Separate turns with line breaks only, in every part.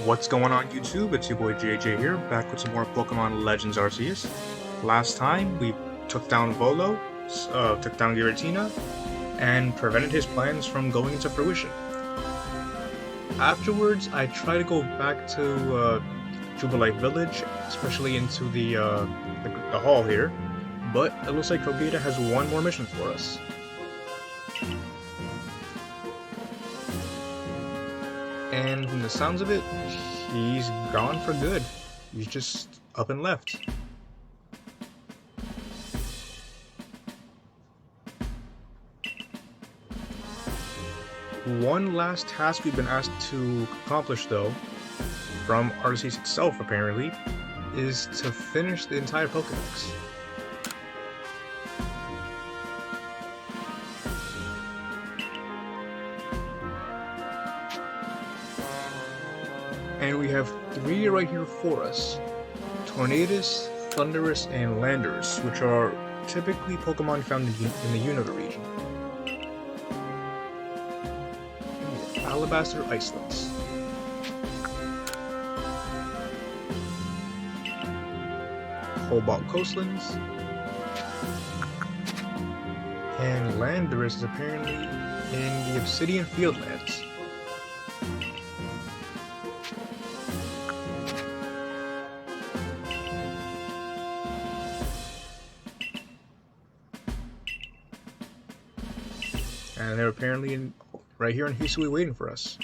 What's going on YouTube? It's your boy JJ here, back with some more Pokemon Legends Arceus. Last time we took down Volo, took down Giratina, and prevented his plans from going into fruition. Afterwards, I try to go back to Jubilife Village, especially into the hall here, but it looks like Kogeta has one more mission for us. And from the sounds of it, he's gone for good. He's just up and left. One last task we've been asked to accomplish, though, from Arceus itself apparently, is to finish the entire Pokédex. And we have three right here for us: Tornadus, Thundurus, and Landorus, which are typically Pokemon found in the Unova region. Alabaster Icelands. Cobalt Coastlands. And Landorus is apparently in the Obsidian Fieldlands. And they're apparently right here in Hisui waiting for us.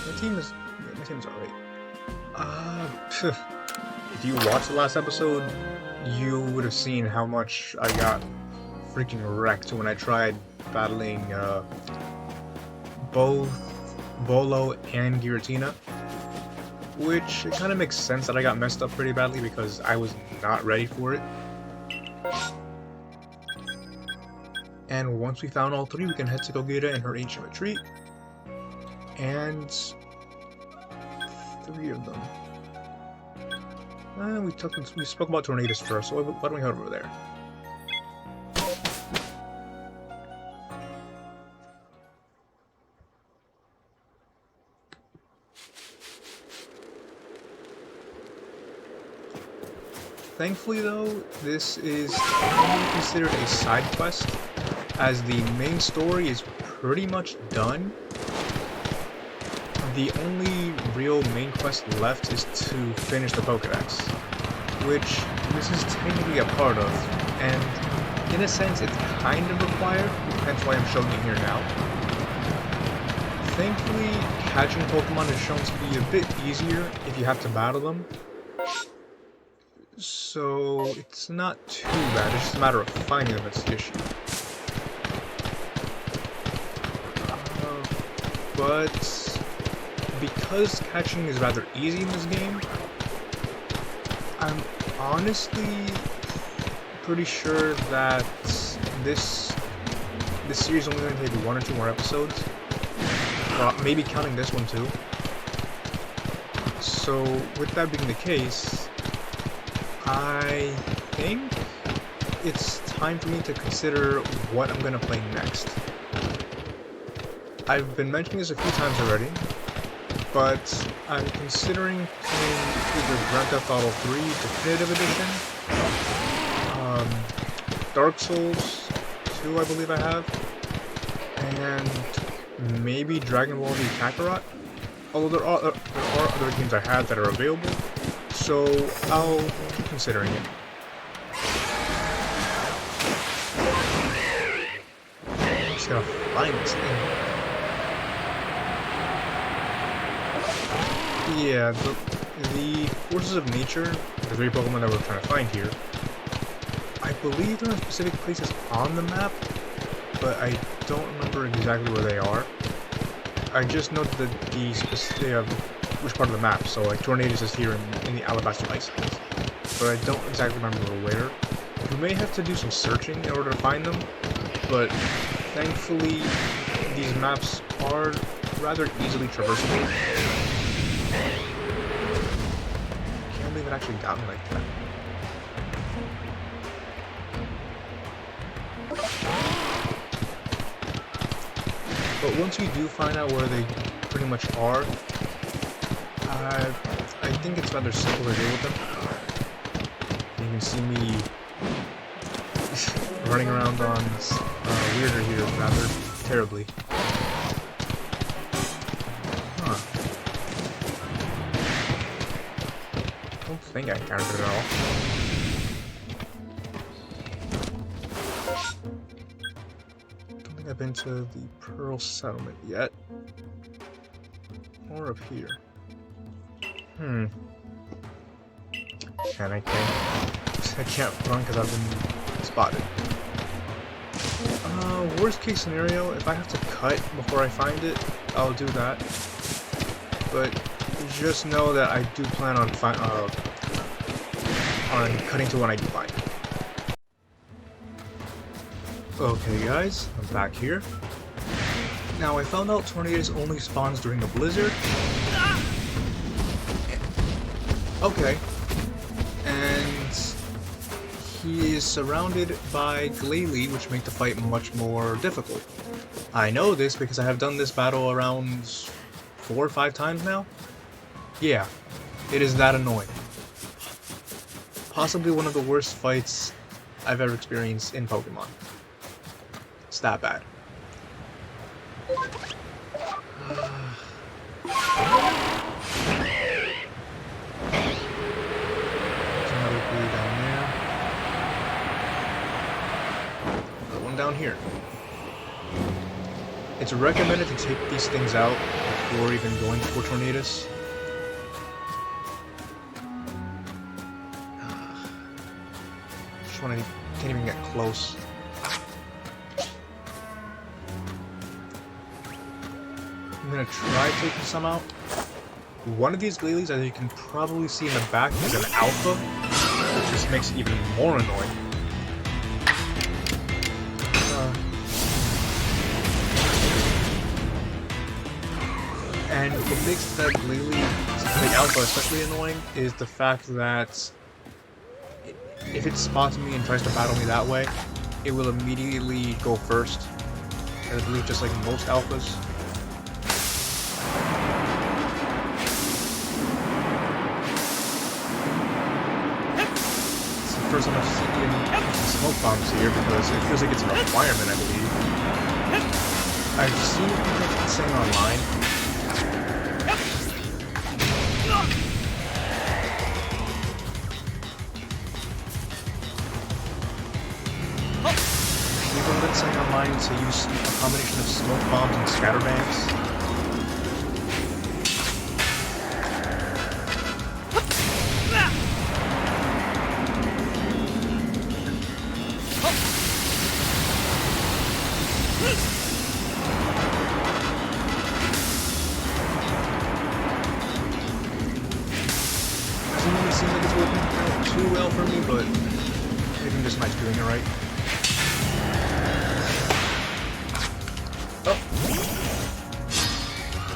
My team's alright. If you watched the last episode, you would have seen how much I got freaking wrecked when I tried battling both Volo and Giratina, which it kind of makes sense that I got messed up pretty badly because I was not ready for it. And once we found all three, we can head to Kogeta in her ancient retreat, and three of them. We spoke about Tornadus first, so why don't we head over there? Thankfully though, this is only considered a side quest, as the main story is pretty much done. The only real main quest left is to finish the Pokédex, which this is technically a part of, and in a sense it's kind of required, hence why I'm showing it here now. Thankfully, catching Pokemon is shown to be a bit easier if you have to battle them, so it's not too bad, it's just a matter of finding them that's the issue. But because catching is rather easy in this game, I'm honestly pretty sure that this series is only going to take 1 or 2 more episodes, maybe counting this one too. So with that being the case, I think it's time for me to consider what I'm going to play next. I've been mentioning this a few times already, but I'm considering playing either Grand Theft Auto 3 Definitive Edition, Dark Souls 2 I believe I have, and maybe Dragon Ball Z Kakarot, although there are other games I have that are available, so I'll keep considering it. I'm just gonna find this thing. Yeah, the forces of nature, the 3 Pokemon that we're trying to find here, I believe they're in specific places on the map, but I don't remember exactly where they are. I just know that which part of the map, so like Tornadus is here in the Alabaster Icelands, but I don't exactly remember where. You may have to do some searching in order to find them, but thankfully these maps are rather easily traversable. it actually got me like that. But once you do find out where they pretty much are, I think it's rather simple to deal with them. You can see me running around on weirder here rather terribly. Huh. I don't think I encountered it at all. I've been to the Pearl Settlement yet. Or up here. And I can't run because I've been spotted. Worst case scenario, if I have to cut before I find it, I'll do that. But just know that I do plan on cutting to when I do find it. Okay guys, I'm back here. Now I found out Tornadus only spawns during a blizzard. Okay. And he is surrounded by Glalie, which make the fight much more difficult. I know this because I have done this battle around 4 or 5 times now. Yeah, it is that annoying. Possibly one of the worst fights I've ever experienced in Pokemon. It's that bad. Down here. It's recommended to take these things out before even going for Tornadus. Can't even get close. I'm gonna try taking some out. One of these Glalies, as you can probably see in the back, is an alpha, which just makes it even more annoying. And what makes that Glalie, the alpha, especially annoying is the fact that if it spots me and tries to battle me that way, it will immediately go first. I believe just like most alphas. It's the first time I've seen smoke bombs here because it feels like it's a requirement, I believe. I've seen people saying online. Saying online to use a combination of smoke bombs and scatterbangs. Doesn't really seem like it's working out too well for me, but maybe I'm just not doing it right.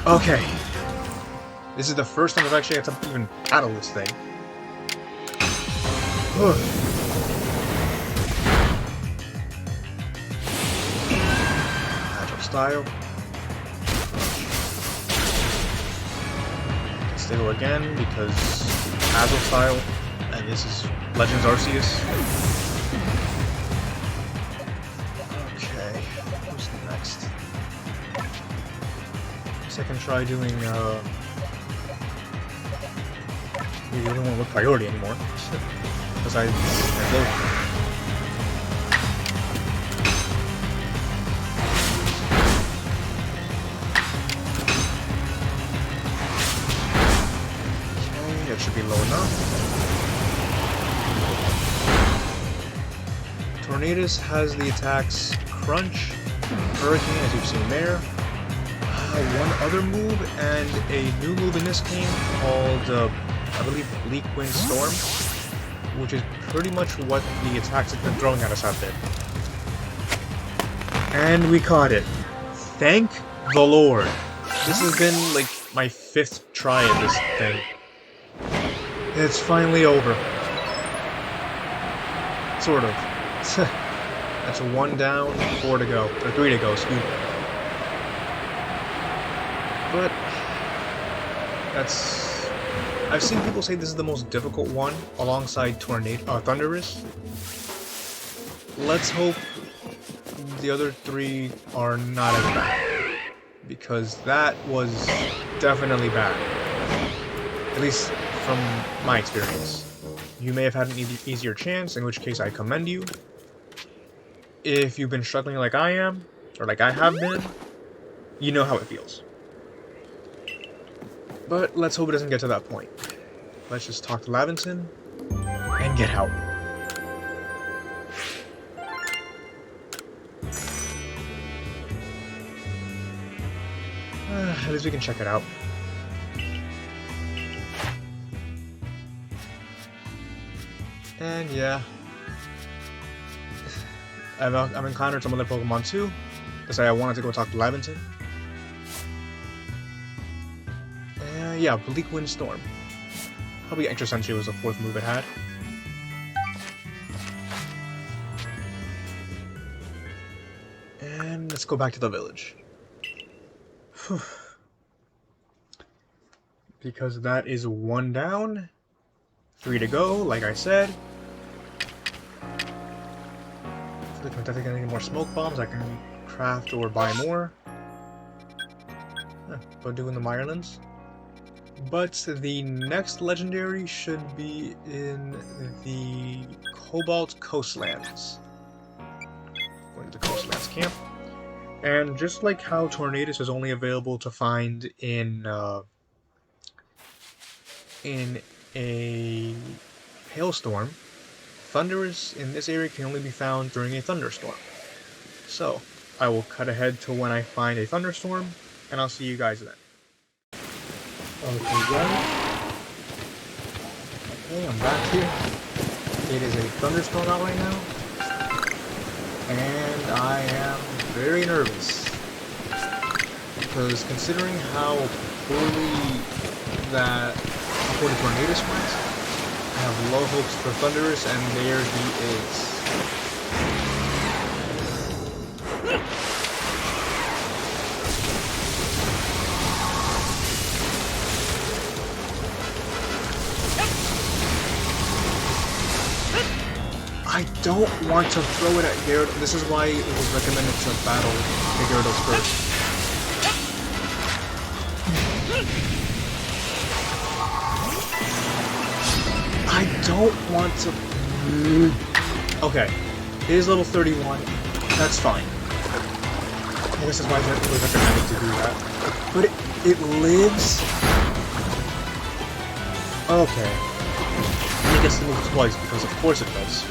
Okay. This is the first time I've actually had to even battle this thing. Agile style. Stay low again because Agile style, and this is Legends Arceus. Okay, who's next? I can try doing, we don't want to look priority anymore. Because I go. Okay, that should be low enough. Tornadus has the attacks Crunch, Hurricane, as you've seen there. One other move, and a new move in this game called, I believe, Bleak Wind Storm, which is pretty much what the attacks have been throwing at us out there. And we caught it. Thank the Lord. This has been, like, my 5th try at this thing. It's finally over. Sort of. That's 1 down, 4 to go. Or 3 to go, excuse me. But that's... I've seen people say this is the most difficult one, alongside Thunderous. Let's hope the other 3 are not as bad, because that was definitely bad. At least from my experience. You may have had an easier chance, in which case I commend you. If you've been struggling like I am, or like I have been, you know how it feels. But let's hope it doesn't get to that point. Let's just talk to Laventon and get out. At least we can check it out. And yeah, I've encountered some other Pokemon too. Decided I wanted to go talk to Laventon. Yeah, Bleak Wind Storm. Probably Extra Sentry was the 4th move it had. And let's go back to the village. Whew. Because that is 1 down, 3 to go, like I said. I feel like I'm definitely gonna need more smoke bombs. I can craft or buy more. Go doing the Mirelands. But the next legendary should be in the Cobalt Coastlands. Going to the Coastlands camp. And just like how Tornadus is only available to find in a hailstorm, Thunderous in this area can only be found during a thunderstorm. So, I will cut ahead to when I find a thunderstorm, and I'll see you guys then. Okay guys, I'm back here. It is a thunderstorm out right now, and I am very nervous, because considering how poorly that Tornadus went, I have low hopes for Thunderous, and there he is. I don't want to throw it at Gyarados. This is why it was recommended to battle the Gyarados first. I don't want to... Okay, it is level 31. That's fine. This is why it was recommended to do that. But it lives... Okay. It gets to move twice, because of course it does.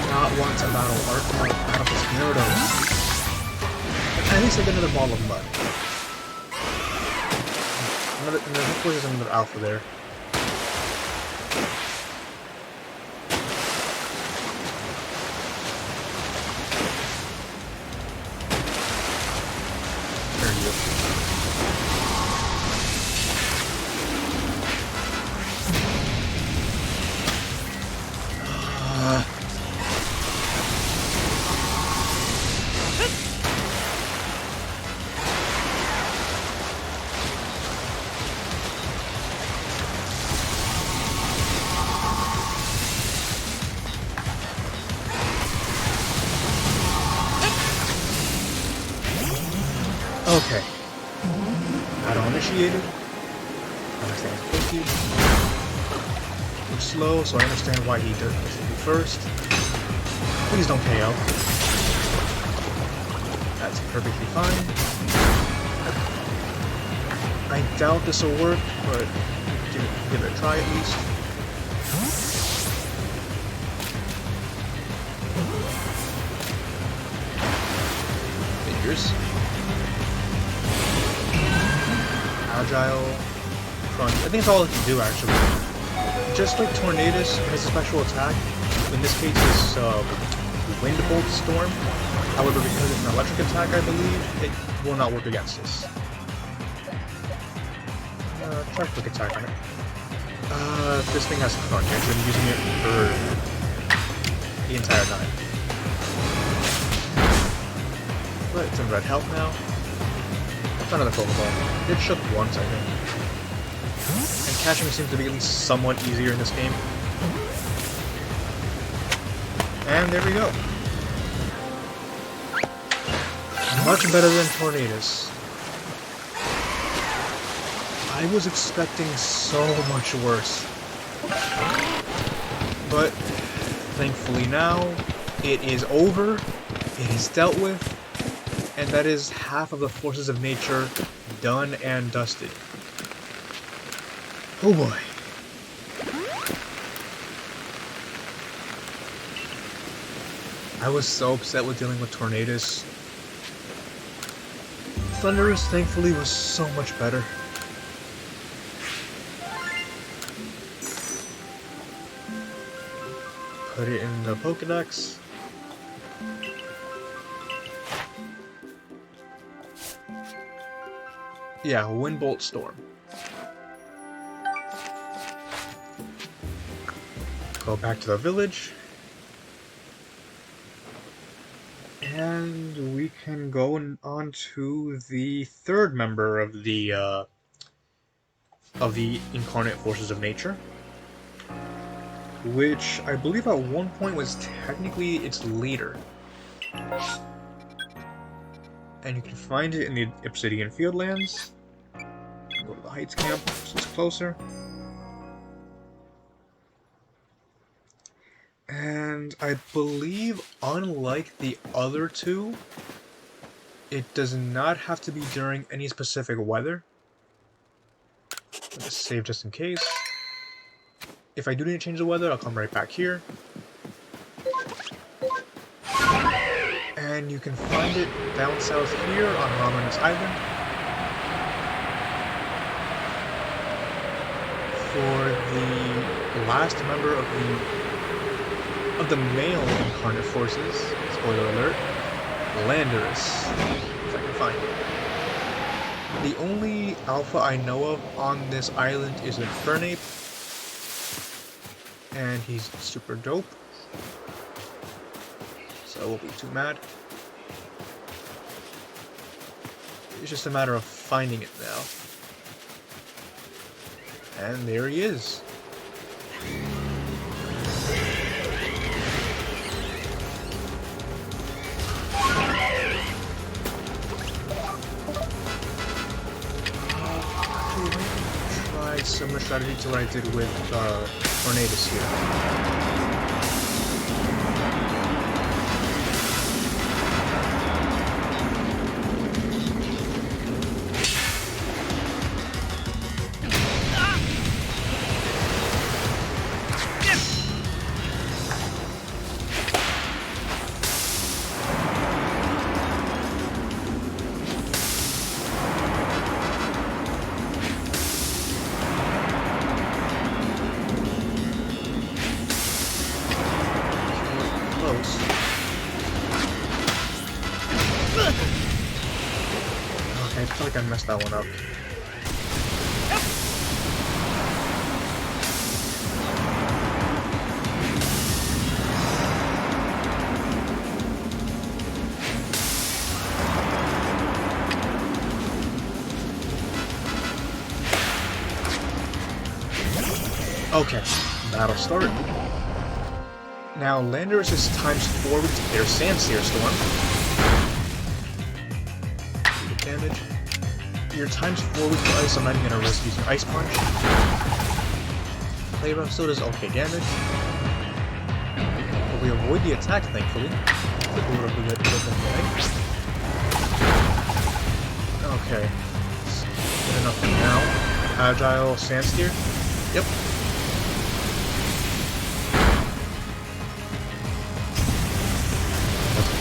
Not want to battle Arceus out of his Gyarados. At least I get another ball of mud. And of course there's another alpha there. There you go. Okay. Battle initiated. Understand quickly. Looks slow, so I understand why he does push me first. Please don't KO. That's perfectly fine. I doubt this will work, but give it a try at least. Fingers. Agile, crunch. I think that's all it can do actually. Just like Tornadus has a special attack, in this case it's Wind Bolt Storm. However, because it's an electric attack, I believe, it will not work against us. Try quick attack on it. This thing has crunch. I've been using it for the entire time. But it's in red health now. That's another Pokeball. It shook once, I think. And catching seems to be at least somewhat easier in this game. And there we go. Much better than Tornadus. I was expecting so much worse. But thankfully now, it is over, it is dealt with, and that is half of the forces of nature done and dusted. Oh boy. I was so upset with dealing with Tornadus. Thundurus, thankfully, was so much better. Put it in the Pokedex. Yeah, Windbolt Storm. Go back to the village. And we can go on to the third member of the Incarnate Forces of Nature, which I believe at one point was technically its leader. And you can find it in the Obsidian Fieldlands. Go to the Heights camp, so it's closer. And I believe, unlike the other two, it does not have to be during any specific weather. Let's save just in case. If I do need to change the weather, I'll come right back here. And you can find it down south here on Ramonus Island. For the last member of the male Incarnate Forces, spoiler alert, Landorus, if I can find it. The only alpha I know of on this island is Infernape, and he's super dope, so I won't be too mad. It's just a matter of finding it now. And there he is. Try similar strategy to what I did with Tornadus here. Okay, I feel like I messed that one up. Okay, battle start. Now, Landorus is ×4 with their Sandsear Storm. Damage. You're ×4 with the ice, I'm not even gonna risk using Ice Punch. Playground still does okay damage. But we avoid the attack, thankfully. Okay. Good enough for now. Agile Sandsteer. Yep.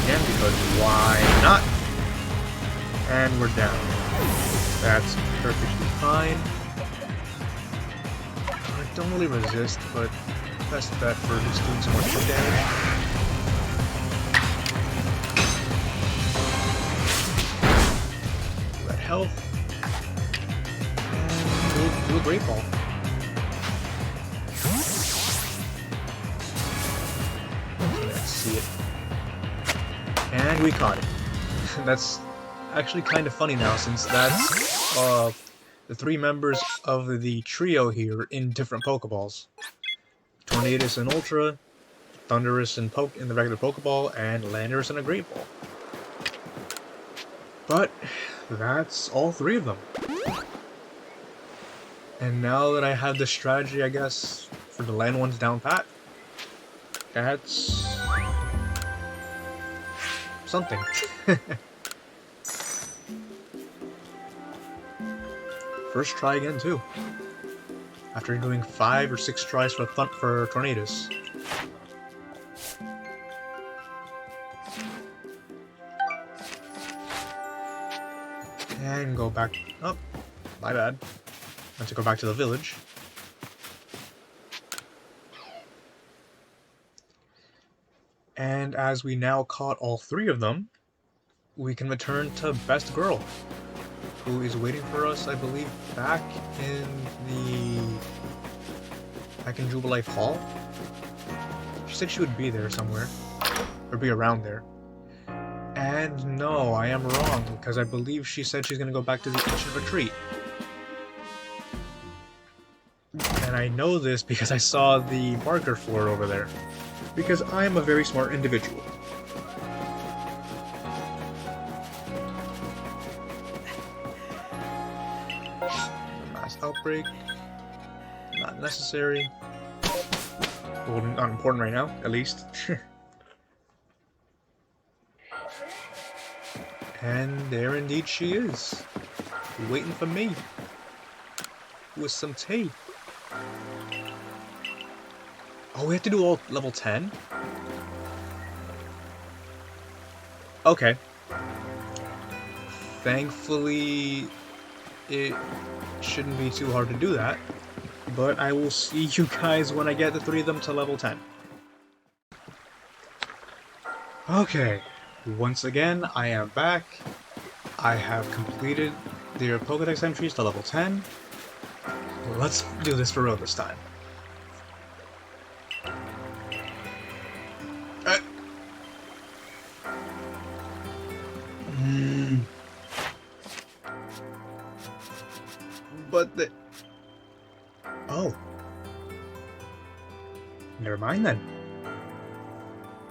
Again, because why not? And we're down. That's perfectly fine. I don't really resist, but best bet for just doing some more chip damage. Red health. And we'll do a Great Ball. Let's see it. And we caught it. That's actually kind of funny now, since that's the 3 members of the trio here in different Pokeballs. Tornadus in Ultra, Thundurus in the regular Pokeball, and Landorus in a Great Ball. But that's all 3 of them. And now that I have the strategy, I guess, for the land ones down pat, that's something. First try again too. After doing 5 or 6 tries for Tornadus. And go back. Oh, my bad. I have to go back to the village. And as we now caught all 3 of them, we can return to Best Girl, who is waiting for us, I believe, back in Jubilife Hall. She said she would be there somewhere, or be around there. And no, I am wrong, because I believe she said she's going to go back to the Ancient Retreat. And I know this because I saw the marker floor over there, because I am a very smart individual. Mass outbreak. Not necessary. Well, not important right now, at least. And there indeed she is, waiting for me, with some tea. Oh, we have to do all level 10? Okay. Thankfully, it shouldn't be too hard to do that, but I will see you guys when I get the 3 of them to level 10. Okay. Once again, I am back. I have completed their Pokedex entries to level 10. Let's do this for real this time. But the... Oh. Never mind then.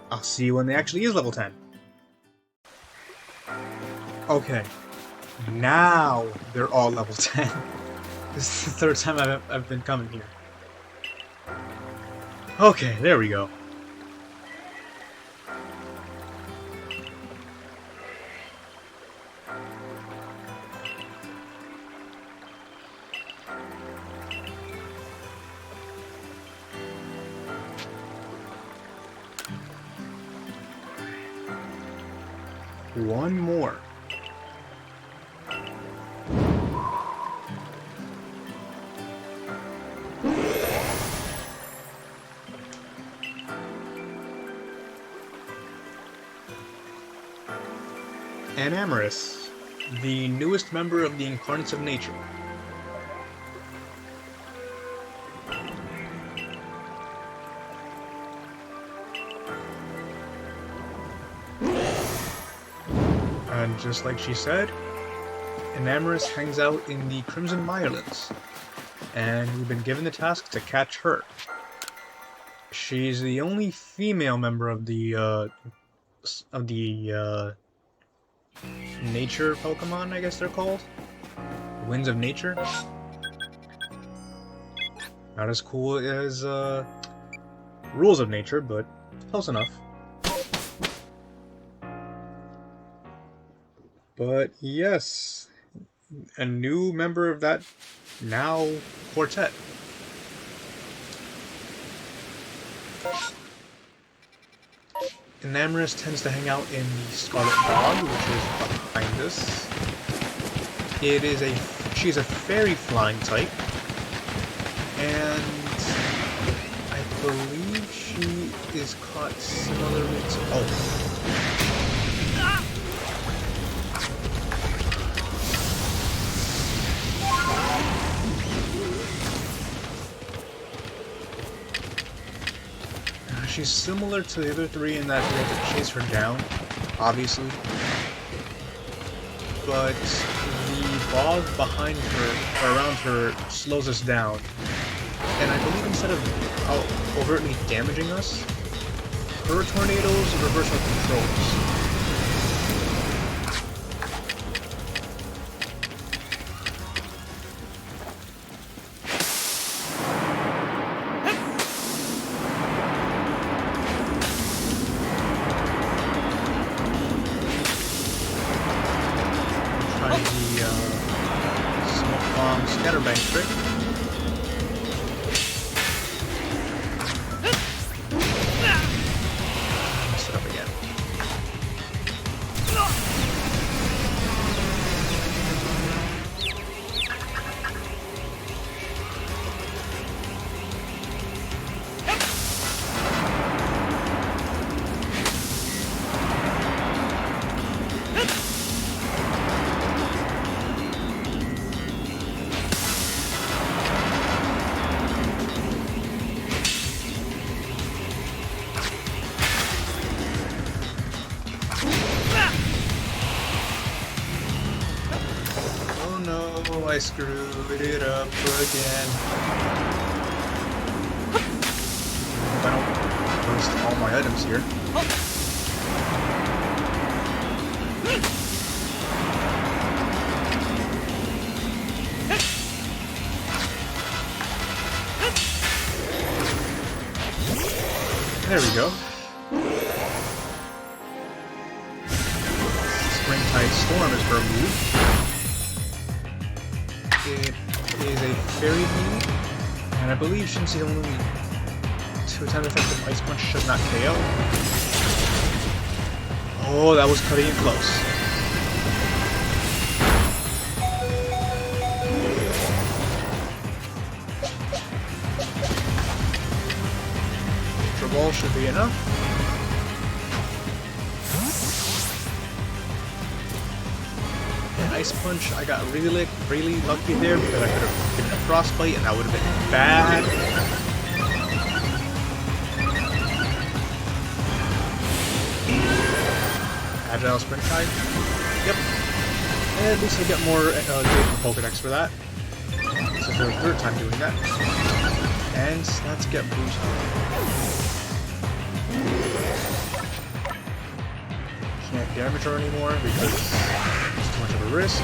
I'll see you when they actually is level 10. Okay, now they're all level 10. This is the 3rd time I've been coming here. Okay, there we go. One more. Enamorous, the newest member of the Incarnates of Nature. And just like she said, Enamorous hangs out in the Crimson Mirelands, and we've been given the task to catch her. She's the only female member of the nature Pokemon, I guess they're called. Winds of Nature. Not as cool as Rules of Nature, but close enough. But yes, a new member of that now quartet. Enamorous tends to hang out in the Scarlet Bog, which is behind us. She's a fairy flying type, and I believe she is caught similarly to... Oh. she's similar to the other three in that we have to chase her down, obviously. But the bog behind her, or around her, slows us down. And I believe instead of overtly damaging us, her tornadoes reverse our controls. Scatterbang trick. Mess it up again. I screwed it up again. I don't waste all my items here. There we go. Springtide Storm is her move. It is a fairy move, and I believe since the only 2 times effective Ice Punch should not KO. Oh, that was cutting it close. Ultra Ball should be enough. Ice Punch, I got really lucky there because I could have given a Frostbite and that would have been bad. Agile Springtide. Yep. And at least I get more data from Pokedex for that. This is the 3rd time doing that. And let's get boosted. Can't damage her anymore because it's too much of a risk.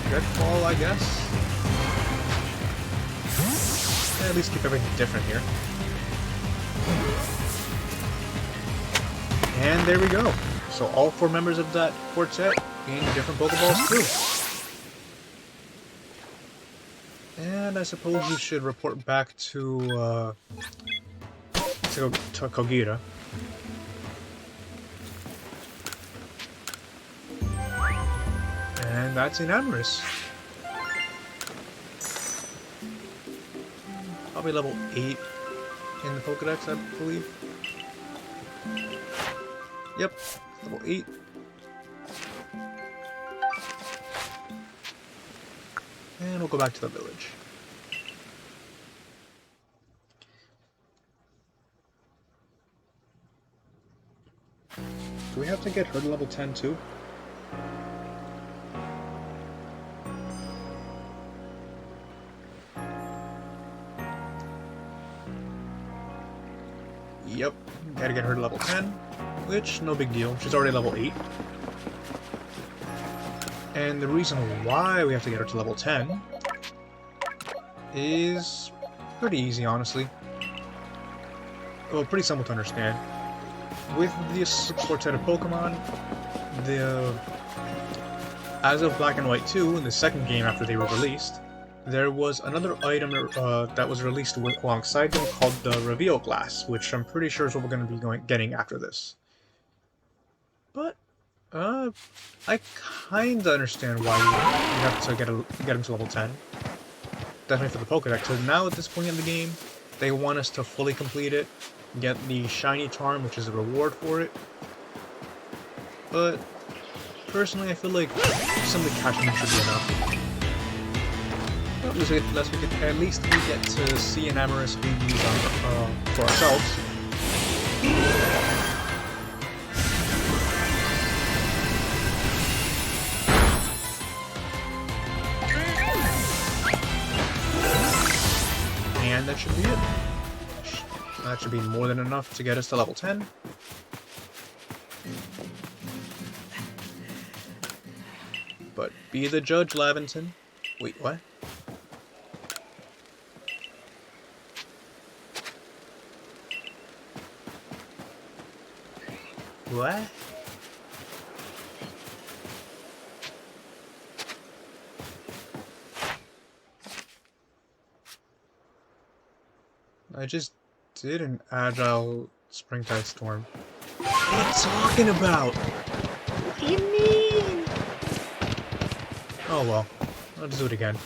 Good fall, I guess. At least keep everything different here. And there we go. So all 4 members of that quartet gain different Pokeballs too. And I suppose we should report back to Kogira. And that's Enamorous. Probably level 8 in the Pokedex, I believe. Yep, level 8. And we'll go back to the village. Do we have to get her to level 10 too? Yep, gotta get her to level 10, which, no big deal, she's already level 8. And the reason why we have to get her to level 10 is pretty easy, honestly. Well, pretty simple to understand. With this quartet of Pokemon, as of Black and White 2, in the second game after they were released, there was another item that was released alongside them called the Reveal Glass, which I'm pretty sure is what we're going to be getting after this. But, I kinda understand why you have to get him to level 10. Definitely for the Pokedex. So now at this point in the game, they want us to fully complete it, get the Shiny Charm, which is a reward for it. But, personally, I feel like simply catching them should be enough. Well, at least we get to see an Amorous being used for ourselves. And that should be it. That should be more than enough to get us to level 10. But be the judge, Laventon. Wait, what? What? I just did an agile Springtide Storm. What are you talking about? What do you mean? Oh well, I'll just do it again.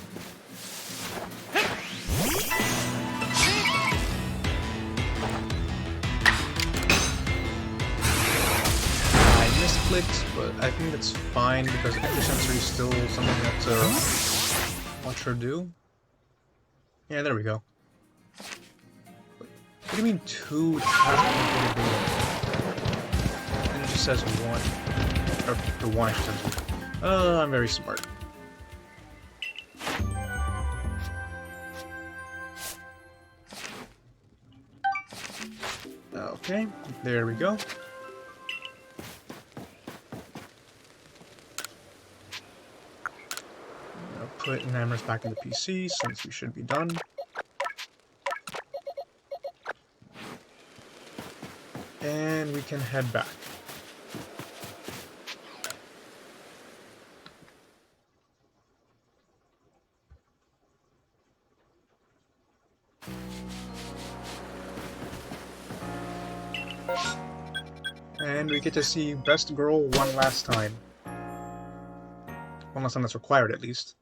I misclicked, but I think that's fine because efficiency is still something you have to watch her do. Yeah, there we go. What do you mean 2 tasks? And it just says 1. Or the 1 says. Oh, I'm very smart. Okay, there we go. I'll put Namorous back in the PC since we should be done. And we can head back. And we get to see Best Girl one last time. One last time that's required, at least.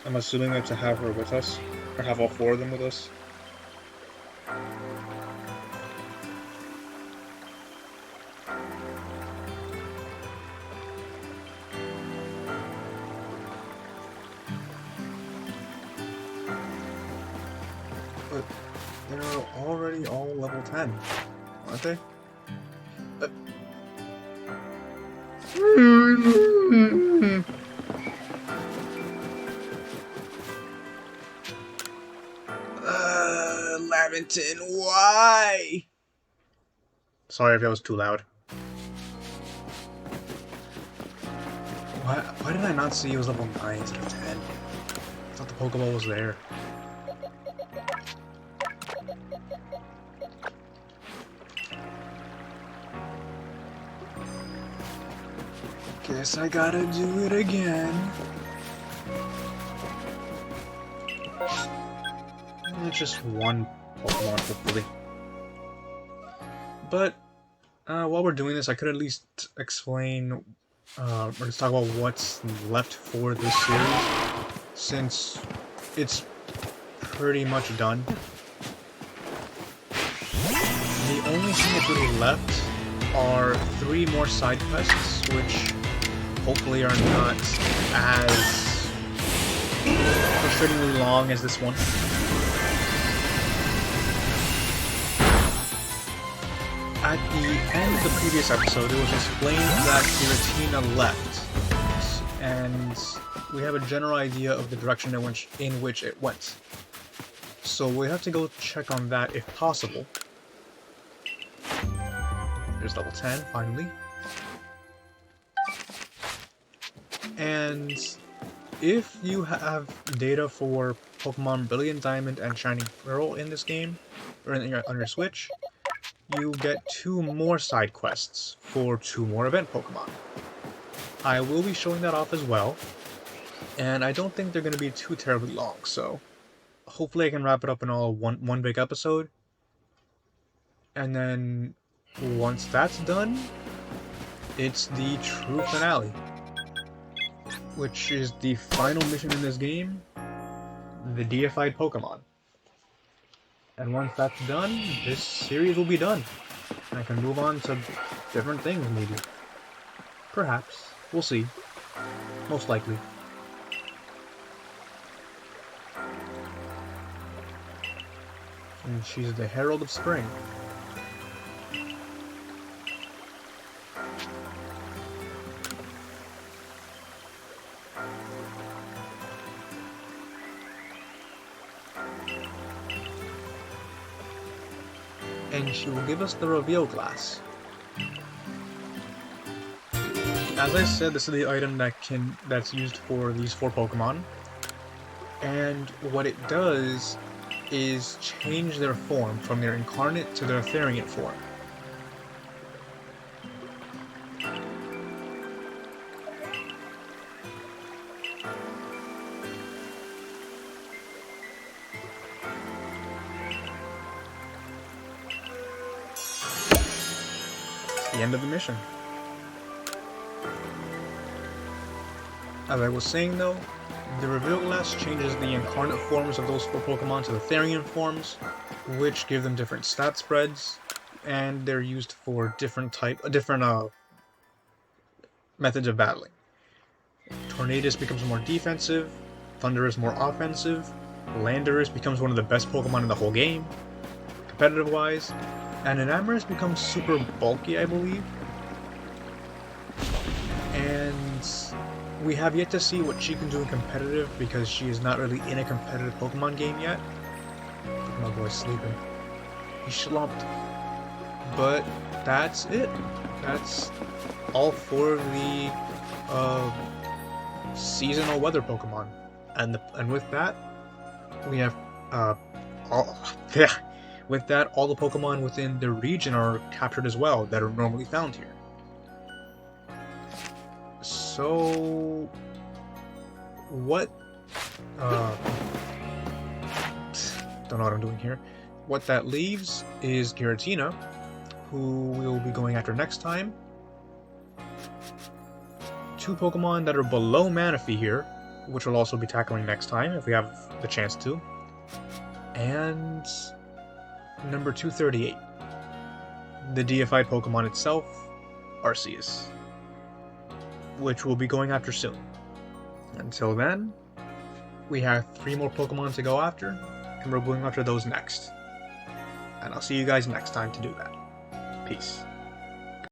I'm assuming that to have her with us, or have all 4 of them with us. But they're already all level 10, aren't they? Laventon, why? Sorry if that was too loud. Why did I not see it was level 9 instead of 10? I thought the Pokeball was there. Guess I gotta do it again. It's just one Pokemon, hopefully. But while we're doing this, I could at least explain, or just talk about what's left for this series, since it's pretty much done. The only thing that's really left are 3 more side quests, which hopefully are not as frustratingly long as this one. At the end of the previous episode, it was explained that Giratina left, and we have a general idea of the direction in which it went. So we have to go check on that if possible. There's level 10, finally. And if you have data for Pokemon Brilliant Diamond and Shining Pearl in this game, or on your Switch, you get 2 more side quests for 2 more event Pokemon. I will be showing that off as well, and I don't think they're going to be too terribly long, so hopefully I can wrap it up in all one big episode. And then once that's done, it's the true finale, which is the final mission in this game, the deified Pokemon. And once that's done, this series will be done. And I can move on to different things, maybe. Perhaps. We'll see. Most likely. And she's the Herald of Spring. And she will give us the reveal glass. As I said, this is the item that's used for these 4 Pokemon. And what it does is change their form from their incarnate to their Therian form. It's the end of the mission. As I was saying though, the reveal glass changes the incarnate forms of those 4 Pokemon to the Therian forms, which give them different stat spreads, and they're used for different methods of battling. Tornadus becomes more defensive, Thundurus more offensive, Landorus becomes one of the best Pokemon in the whole game, competitive-wise, and Enamorus becomes super bulky, I believe. And we have yet to see what she can do in competitive because she is not really in a competitive Pokemon game yet. My boy's sleeping. He's slumped. But that's it. That's all 4 of the seasonal weather Pokemon. And with that, we have with that, all the Pokemon within the region are captured as well that are normally found here. So, what, don't know what I'm doing here. What that leaves is Giratina, who we'll be going after next time. 2 Pokemon that are below Manaphy here, which we'll also be tackling next time if we have the chance to. And number 238, the deified Pokemon itself, Arceus, which we'll be going after soon. Until then, we have 3 more Pokemon to go after, and we're going after those next. And I'll see you guys next time to do that. Peace.